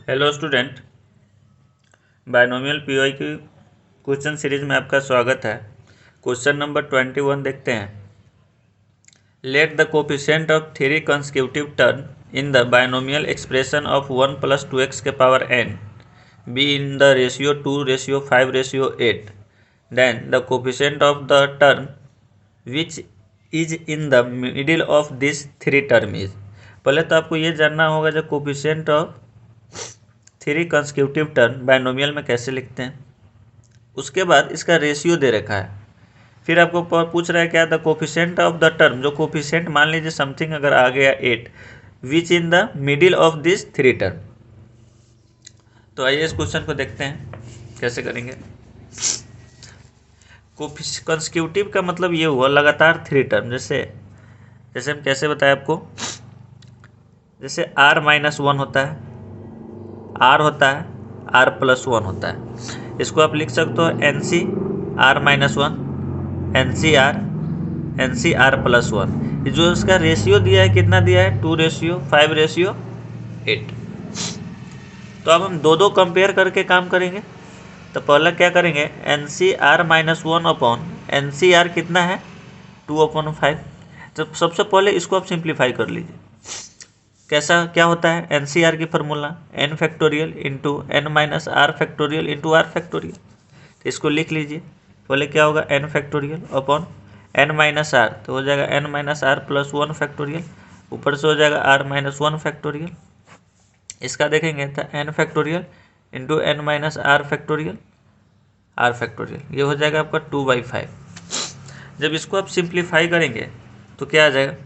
Hello student, binomial POI की question series में आपका स्वागत है। क्वेश्चन नंबर 21 देखते हैं। Let the coefficient of three consecutive term in the binomial expression of 1 + 2x के power n be in the ratio 2:5:8। Then the coefficient of the term which is in the middle of this three term is. पहले तो आपको ये जानना होगा जो coefficient of three consecutive term binomial में कैसे लिखते हैं। उसके बाद इसका रेशियो दे रखा है। फिर आपको पूछ रहा है क्या, the coefficient of the term, जो कोफिशिएंट मान लीजिए समथिंग अगर आ गया 8, which in the middle of this three term. तो आइए इस क्वेश्चन को देखते हैं कैसे करेंगे। कंसेक्यूटिव का मतलब ये हुआ लगातार थ्री टर्म। जैसे हम कैसे बताएं आपको, जैसे r-1 होता है, r होता है, r+1 होता है। इसको आप लिख सकते हो NC r-1, NC r+1। जो इसका रेशियो दिया है कितना दिया है, 2:5:8। तो अब हम दो कंपेयर करके काम करेंगे। तो पहला क्या करेंगे, NC r-1 upon NC r कितना है 2/5। तो सबसे पहले इसको आप सिंप्लीफाई कर लीजिए। कैसा क्या होता है, NCR की formula n factorial into n-r into r। तो इसको लिख लीजिए। पहले क्या होगा, n फैक्टोरियल अपॉन n-r, तो हो जाएगा n-r+1 फैक्टोरियल, ऊपर से हो जाएगा r-1 फैक्टोरियल। इसका देखेंगे तो n factorial into n-r factorial, r factorial, ये हो जाएगा आपका 2/5। जब इसको आप सिंप्लीफाई करेंगे तो क्या आ जाएगा,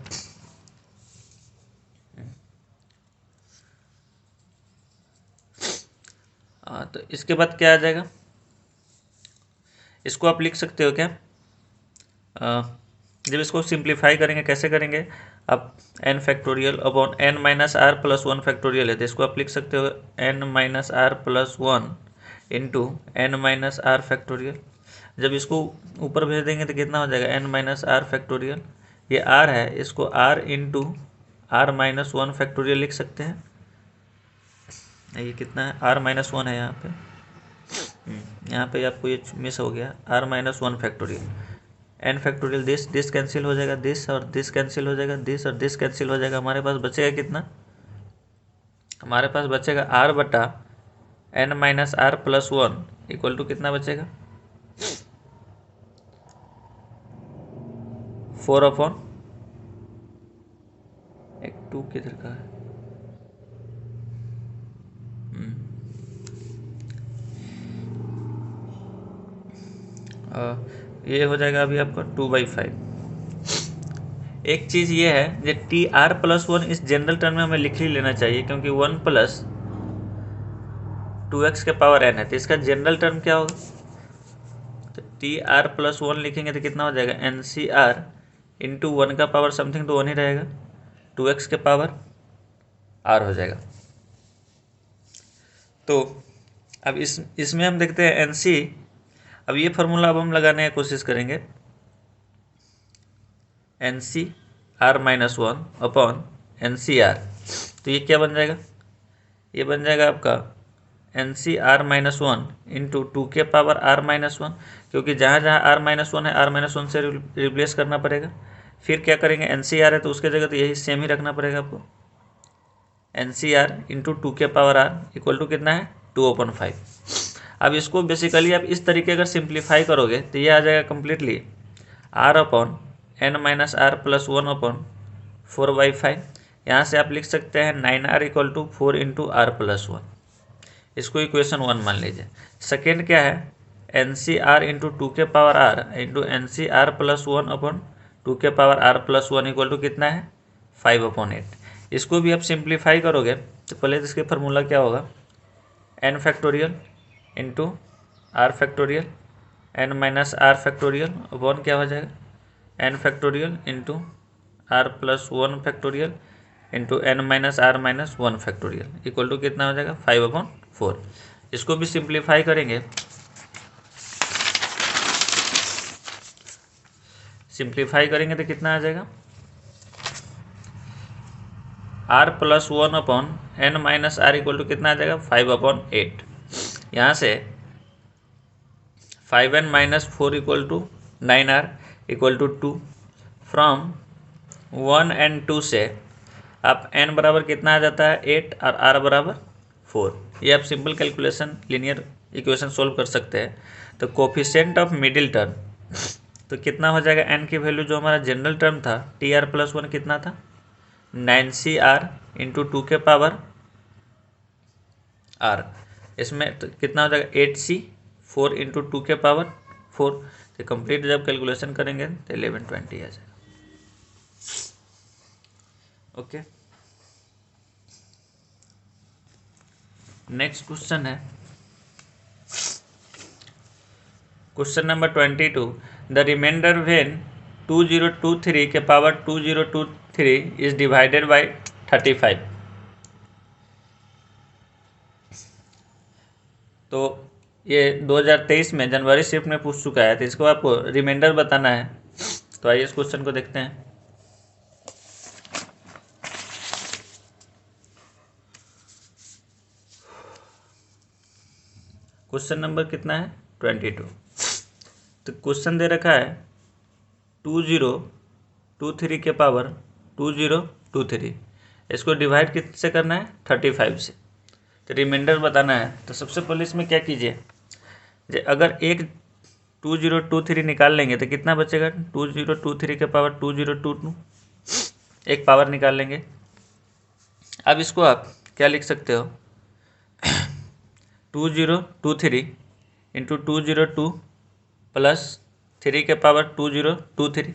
तो इसके बाद क्या आ जाएगा, इसको आप लिख सकते हो क्या, जब इसको सिंप्लीफाई करेंगे कैसे करेंगे, अब n factorial upon n-r+1 factorial है, तो इसको आप लिख सकते हो n-r+1 इंटू n-r फैक्टोरियल। जब इसको ऊपर भेज देंगे तो कितना हो जाएगा, n-r फैक्टोरियल। ये r है, इसको r इंटू r-1 फैक्टोरियल लिख सकते हैं। ये कितना है, r-1 है यहाँ पे, यहाँ पे आपको ये मिस हो गया, r-1 factorial. n factorial this cancel हो जाएगा, दिस और दिस कैंसिल हो जाएगा, दिस और दिस कैंसिल हो जाएगा। हमारे पास बचेगा कितना, हमारे पास बचेगा r/n-r+1 इक्वल टू कितना बचेगा, 4/, एक 2 किधर का है, ये हो जाएगा अभी आपका 2/5। एक चीज़ ये है जो TR+1 इस जनरल टर्म में हमें लिख ही लेना चाहिए, क्योंकि 1 + 2x के पावर n है, तो इसका जनरल टर्म क्या होगा, तो TR+1 लिखेंगे तो कितना हो जाएगा, NCR इंटू 1 का पावर समथिंग तो 1 ही रहेगा, 2x के पावर r हो जाएगा। तो अब इसमें हम देखते हैं NC। अब ये फार्मूला अब हम लगाने की कोशिश करेंगे, NC r-1 अपॉन NCR। तो ये क्या बन जाएगा, ये बन जाएगा आपका NC r-1 इंटू 2 के पावर r-1, क्योंकि जहाँ जहाँ r-1 है r-1 से रिप्लेस करना पड़ेगा। फिर क्या करेंगे, NCR है तो उसके जगह तो यही सेम ही रखना पड़ेगा आपको, NCR इंटू 2 के पावर r इक्वल टू कितना है 2/5। अब इसको बेसिकली आप इस तरीके अगर सिंप्लीफाई करोगे तो ये आ जाएगा कम्प्लीटली r/n-r+1 अपॉन 4/5। यहाँ से आप लिख सकते हैं 9r equal to 4 into r+1। इसको इक्वेशन 1 मान लीजिए। सेकेंड क्या है, NCR इंटू 2 के power r into NCR+1 upon 2 के पावर r+1 इक्वल टू कितना है 5/8। इसको भी आप सिंप्लीफाई करोगे तो पहले इसके फार्मूला क्या होगा, n factorial into r factorial n-r factorial upon क्या हो जाएगा n factorial into r+1 factorial into n-r-1 factorial equal to कितना हो जाएगा 5/4। इसको भी सिंप्लीफाई करेंगे, तो कितना आ जाएगा, r plus 1 upon n minus R equal to कितना आ जाएगा 5/8। यहाँ से 5n minus 4 equal to 9r equal to 2। From 1 and 2 से आप n बराबर कितना आ जाता है 8 और r बराबर 4। ये आप simple calculation linear equation solve कर सकते हैं। तो कोफिशिएंट ऑफ मिडिल टर्म तो कितना हो जाएगा n की वैल्यू जो हमारा जनरल टर्म था tr प्लस 1 कितना था 9cr इंटू 2 के पावर r। इसमें तो कितना हो जाएगा 8c 4 इंटू 2 के पावर 4। तो कंप्लीट जब कैलकुलेशन करेंगे तो 1120 आ जाएगा। ओके, नेक्स्ट क्वेश्चन है question number 22। The remainder when 2023 के पावर 2023 इज डिवाइडेड बाय 35। तो ये 2023 में जनवरी शिफ्ट में पूछ चुका है, तो इसको आपको रिमाइंडर बताना है। तो आइए इस क्वेश्चन को देखते हैं। क्वेश्चन नंबर कितना है 22। तो क्वेश्चन दे रखा है 2023 के पावर 2023, इसको डिवाइड किससे करना है 35 से। तो रिमाइंडर बताना है। तो सबसे पहले इसमें क्या कीजिए, अगर एक 2023 निकाल लेंगे तो कितना बचेगा 2023 के पावर 2022, एक पावर निकाल लेंगे। अब इसको आप क्या लिख सकते हो 2023 इंटू 202 प्लस 3 के पावर 2023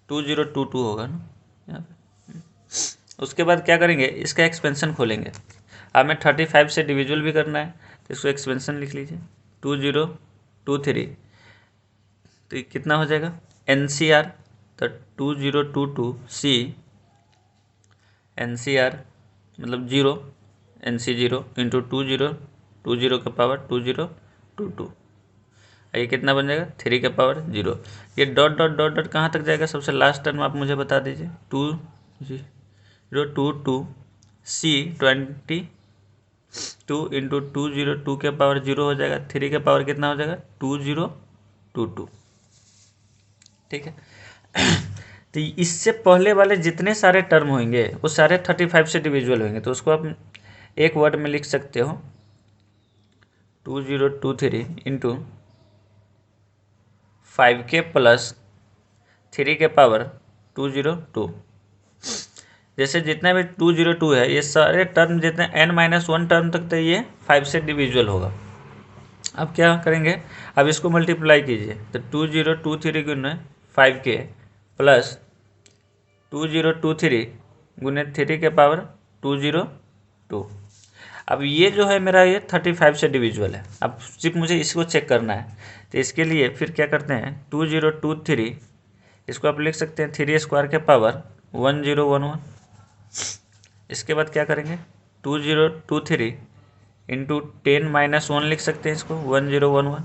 2022 होगा ना यहाँ पे। उसके बाद क्या करेंगे इसका एक्सपेंशन खोलेंगे। हमें 35 से डिविजुअल भी करना है, तो इसको एक्सपेंशन लिख लीजिए 2023। तो कितना हो जाएगा NCR, तो 2022C NCR मतलब 0 NC0 इंटू 2020 का पावर 2022। ये कितना बन जाएगा 3 के पावर 0। ये डॉट डॉट डॉट डॉट कहाँ तक जाएगा, सबसे लास्ट टर्म आप मुझे बता दीजिए 2022C 22 इंटू 202 के पावर 0 हो जाएगा। 3 के पावर कितना हो जाएगा 2022। ठीक है। तो इससे पहले वाले जितने सारे टर्म होंगे वो सारे 35 से डिविजुअल होंगे। तो उसको आप एक वर्ड में लिख सकते हो 2023 इंटू 5k प्लस 3 के पावर 202। जैसे जितना भी 202 है ये सारे टर्म जितने n-1 टर्म तक तो ये 5 से डिविजुअल होगा। अब क्या करेंगे, अब इसको मल्टीप्लाई कीजिए। तो 2023 गुने 5k प्लस 2023 गुने 3 के पावर 202। अब ये जो है मेरा ये 35 से डिविजुअल है। अब सिर्फ मुझे इसको चेक करना है। तो इसके लिए फिर क्या करते हैं 2023 इसको आप लिख सकते हैं 3 स्क्वायर के पावर 1011। इसके बाद क्या करेंगे 2023 इंटू 10-1 लिख सकते हैं इसको 1011।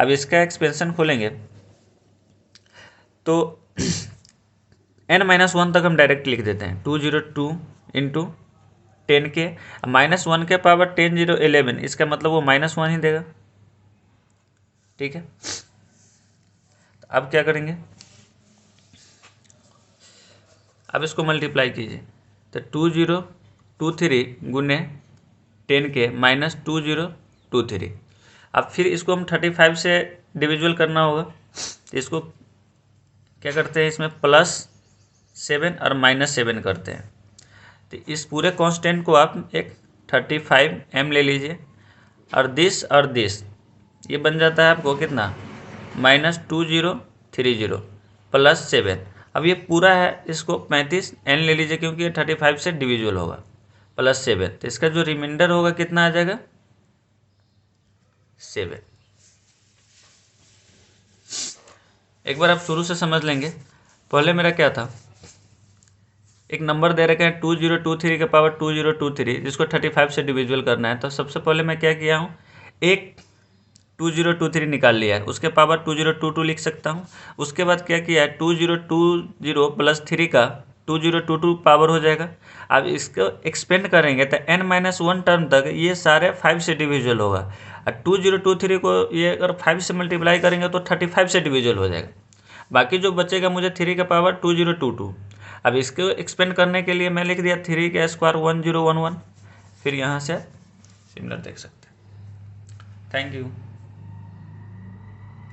अब इसका एक्सपेंशन खोलेंगे तो n-1 तक हम डायरेक्ट लिख देते हैं 202 इंटू 10 के -1 के पावर 10 0 11। इसका मतलब वो -1 ही देगा। ठीक है। तो अब क्या करेंगे, अब इसको मल्टीप्लाई कीजिए। तो 2023 गुने 10 के -2023। अब फिर इसको हम 35 से डिविजुअल करना होगा। तो इसको क्या करते हैं इसमें +7 और -7 करते हैं। तो इस पूरे कांस्टेंट को आप एक 35m ले लीजिए और दिस ये बन जाता है आपको कितना -2030 प्लस 7। अब ये पूरा है इसको 35n ले लीजिए क्योंकि ये 35 से डिविजुअल होगा प्लस 7। तो इसका जो रिमाइंडर होगा कितना आ जाएगा 7। एक बार आप शुरू से समझ लेंगे। पहले मेरा क्या था, एक नंबर दे रखे हैं 2023 के पावर 2023 जिसको 35 से डिविजुअल करना है। तो सबसे पहले मैं क्या किया हूँ, एक 2023 निकाल लिया है, उसके पावर 2022 लिख सकता हूँ। उसके बाद क्या किया है 2020 प्लस 3 का 2022 पावर हो जाएगा। अब इसको एक्सपेंड करेंगे तो n-1 टर्म तक ये सारे 5 से डिविजिबल होगा, और 2023 को ये अगर 5 से मल्टीप्लाई करेंगे तो 35 से डिविजिबल हो जाएगा। बाकी जो बचेगा मुझे 3 का पावर 2022। अब इसको एक्सपेंड करने के लिए मैं लिख दिया 3 का स्क्वायर 1011, फिर यहाँ से सिमिलर देख सकते हैं। Thank you.